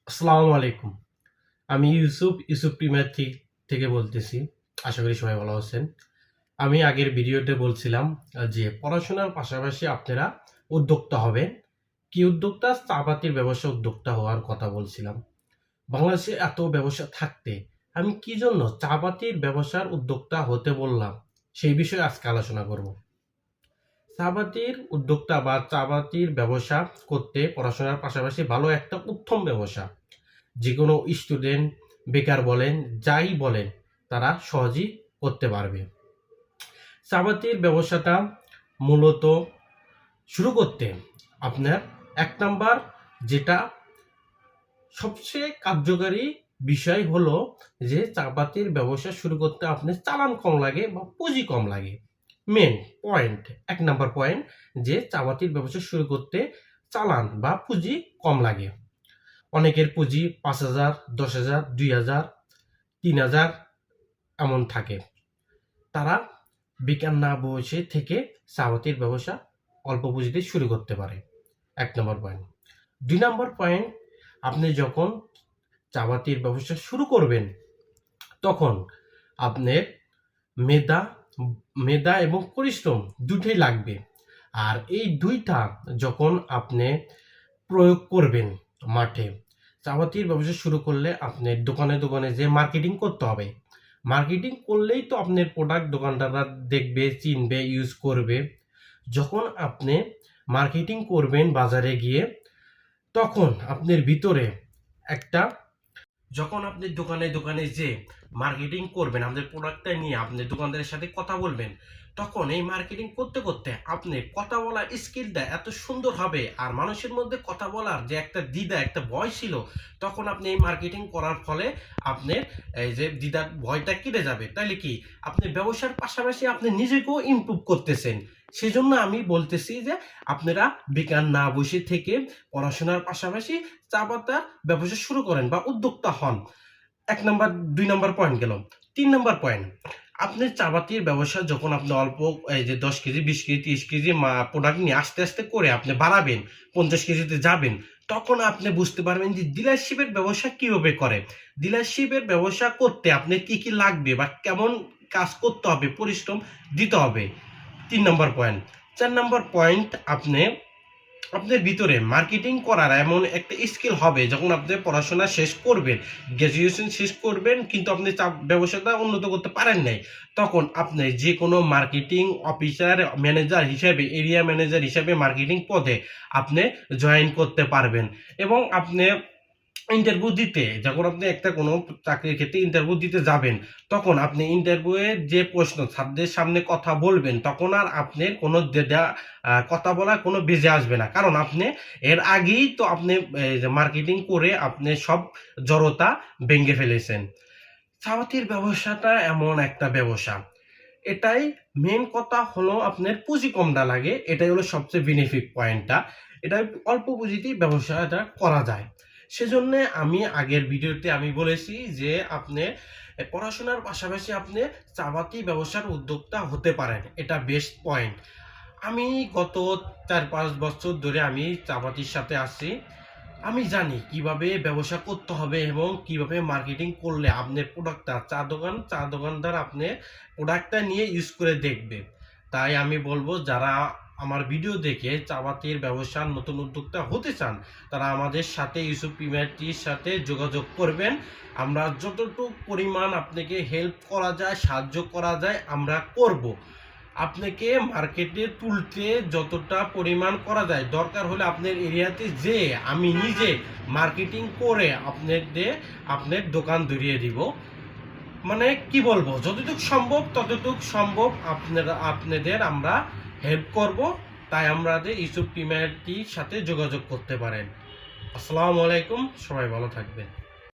আসসালামু আলাইকুম। আমি ইউসুফ প্রিমিয়ার থেকে বলতেছি। আশা করি সবাই ভালো আছেন। আমি আগের ভিডিওতে বলছিলাম যে পড়াশোনার পাশাপাশি আপনারা উদ্যোক্তা হবেন। কি উদ্যোক্তা? চা-পাতির ব্যবসা উদ্যোক্তা হওয়ার কথা বলছিলাম। বাংলাদেশে এত ব্যবসা থাকতে আমি কি জন্য চা-পাতির ব্যবসার উদ্যোক্তা হতে বললাম? সেই বিষয়ে আজকে আলোচনা করব। চা-পাতির উদ্যোক্তা বা চা-পাতির ব্যবসা করতে পড়াশোনার পাশাপাশি ভালো একটা উত্তম ব্যবসা। যেকোনো স্টুডেন্ট, বেকার বলেন, যাই বলেন, তারা সহজেই করতে পারবে। চা-পাতির ব্যবসাটা মূলত শুরু করতে আপনার ১ নাম্বার যেটা সবচেয়ে কার্যকারী বিষয় হলো যে চা-পাতির ব্যবসা শুরু করতে আপনার চালান কম লাগে বা পুঁজি কম লাগে। মেন পয়েন্ট ১ নাম্বার পয়েন্ট যে চা-পাতির ব্যবসা শুরু করতে চালান বা পুঁজি কম লাগে। অনেকের পুঁজি ৫,০০০, ১০,০০০, ২,০০০, ৩,০০০ এমন থাকে। তারা বেকার না বসে থেকে চা-পাতির ব্যবসা অল্প পুঁজিতে শুরু করতে পারে। ১ নম্বর পয়েন্ট। ২ নম্বর পয়েন্ট, আপনি যখন চা-পাতির ব্যবসা শুরু করবেন, তখন আপনার মেধা মেধা এবং পরিশ্রম দুটোই লাগবে। আর এই ২ টা যখন আপনি প্রয়োগ করবেন মাঠে, চা-পাতির ব্যবসা শুরু করলে আপনার দোকানে, দোকানে যেয়ে মার্কেটিং করতে হবে। মার্কেটিং করলেই তো আপনার প্রোডাক্ট দোকানদাররা দেখবে, চিনবে, ইউজ করবে। যখন আপনি মার্কেটিং করবেন বাজারে গিয়ে, তখন আপনার ভিতরে একটা যখন আপনি দোকানে, দোকানে যেয়ে মার্কেটিং করবেন, আপনার প্রোডাক্টটা নিয়ে আপনি দোকানদারের সাথে কথা বলবেন, তখন এই মার্কেটিং করতে, করতে আপনি কথা বলার স্কিলটা এত সুন্দর হবে আর মানুষের মধ্যে কথা বলার যে একটা দ্বিধা, একটা ভয় ছিল, তখন আপনি এই মার্কেটিং করার ফলে আপনার এই যে দ্বিধার ভয়টা কেটে যাবে। তাইলে কি আপনি ব্যবসার পাশাপাশি আপনি নিজেকেও ইমপ্রুভ করতেছেন। সেজন্য আমি বলতেছি যে আপনারা বেকার না বসে থেকে পড়াশোনার পাশাপাশি চা পাতার ব্যবসা শুরু করেন বা উদ্যোক্তা হন। ১ নাম্বার, ২ নাম্বার পয়েন্ট গেল। ৩ নাম্বার পয়েন্ট, আপনি চা-পাতির ব্যবসা যখন আপনি অল্প এই যে ১০ কেজি, ২০ কেজি, ৩০ কেজি প্রোডাক্ট নিয়ে আস্তে, আস্তে করে আপনি বাড়াবেন, ৫০ কেজিতে যাবেন, তখন আপনি বুঝতে পারবেন যে ডিলারশিপের ব্যবসা কিভাবে করে। ডিলারশিপের ব্যবসা করতে আপনার কি, কি লাগবে বা কেমন কাজ করতে হবে, পরিশ্রম দিতে হবে। ৩ নাম্বার পয়েন্ট। ৪ নাম্বার পয়েন্ট, আপনার ভিতরে মার্কেটিং করার এমন একটা স্কিল হবে যখন আপনি পড়াশোনা শেষ করবেন, গ্র্যাজুয়েশন শেষ করবেন, কিন্তু আপনি ব্যবসাটা উন্নত করতে পারেন নাই, তখন আপনি যে কোনো মার্কেটিং অফিসার, ম্যানেজার হিসেবে, এরিয়া ম্যানেজার হিসেবে মার্কেটিং পদে আপনি জয়েন করতে পারবেন। এবং আপনি ইন্টারভিউ দিতে যখন আপনি একটা কোনো চাকরির ক্ষেত্রে ইন্টারভিউ দিতে যাবেন, তখন আপনি ইন্টারভিউয়ের যে প্রশ্ন ছাত্রদের সামনে কথা বলবেন, তখন আর আপনার কোনো কথা বলার কোনো বেজে আসবে না। কারণ আপনি এর আগেই তো আপনি মার্কেটিং করে আপনি সব জড়তা ভেঙে ফেলেছেন। চা-পাতির ব্যবসাটা এমন একটা ব্যবসা, এটাই মেন কথা হলো আপনার পুঁজি কমটা লাগে, এটাই হলো সবচেয়ে বেনিফিট পয়েন্টটা। এটা অল্প পুঁজিতেই ব্যবসাটা করা যায়। সেজন্য আমি আগের ভিডিওতে আমি বলেছি যে আপনি পড়াশোনার পাশাপাশি আপনি চা-পাতি ব্যবসার উদ্যোক্তা হতে পারেন। এটা বেস্ট পয়েন্ট। আমি গত ৪-৫ বছর ধরে আমি চা-পাতির সাথে আছি। আমি জানি কিভাবে ব্যবসা করতে হবে এবং কিভাবে মার্কেটিং করলে আপনার প্রোডাক্টটা চা দোকানদার আপনার প্রোডাক্টটা নিয়ে ইউজ করে দেখবে। তাই আমি বলবো, যারা আমার ভিডিও দেখে চা-পাতির ব্যবসার নতুন উদ্যোক্তা হতে চান, তারা আমাদের সাথে ইউসুফ প্রিমিয়ার টির সাথে যোগাযোগ করবেন। আমরা যতটুকু পরিমাণ আপনাকে হেল্প করা যায়, সাহায্য করা যায়, আমরা করব। আপনাকে মার্কেটে তুলতে যতটা পরিমাণ করা যায়, দরকার হলে আপনার এরিয়াতে যেয়ে আমি নিজে মার্কেটিং করে আপনার দোকান ধরিয়ে দিব। মানে কি বলবো, যতটুকু সম্ভব ততটুকু সম্ভব আপনাদের আমরা হেল্প করব। তাই আমাদের ইউসুফ প্রিমিয়ার টির সাথে যোগাযোগ করতে পারেন। আসসালামু আলাইকুম, সবাই ভালো থাকবেন।